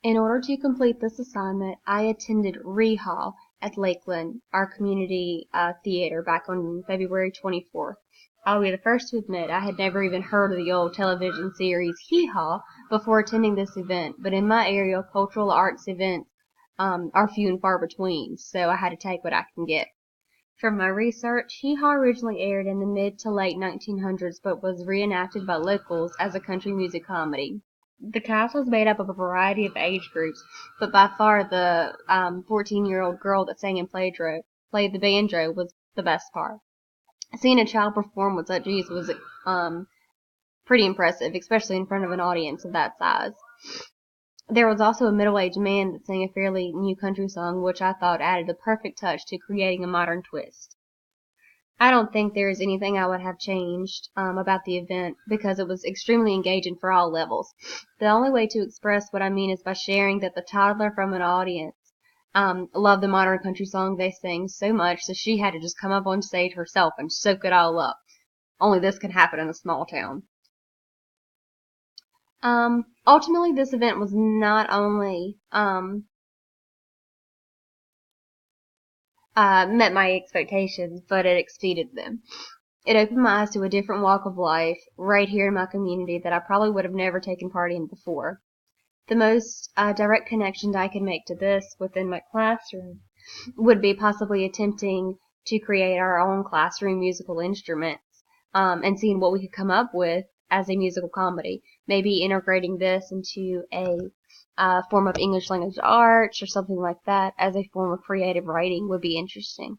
In order to complete this assignment, I attended Rehall at Lakeland, our community theater, back on February 24th. I'll be the first to admit I had never even heard of the old television series Hee Haw before attending this event, but in my area, cultural arts events are few and far between, so I had to take what I can get. From my research, Hee Haw originally aired in the mid to late 1900s, but was reenacted by locals as a country music comedy. The cast was made up of a variety of age groups, but by far the 14-year-old girl that sang and played the banjo was the best part. Seeing a child perform with such ease was pretty impressive, especially in front of an audience of that size. There was also a middle-aged man that sang a fairly new country song, which I thought added the perfect touch to creating a modern twist. I don't think there is anything I would have changed about the event because it was extremely engaging for all levels. The only way to express what I mean is by sharing that the toddler from an audience loved the modern country song they sang so much that she had to just come up on stage herself and soak it all up. Only this can happen in a small town. Ultimately, this event was not only met my expectations, but it exceeded them. It opened my eyes to a different walk of life right here in my community that I probably would have never taken part in before. The most direct connection I could make to this within my classroom would be possibly attempting to create our own classroom musical instruments and seeing what we could come up with as a musical comedy. Maybe integrating this into a form of English language arts or something like that as a form of creative writing would be interesting.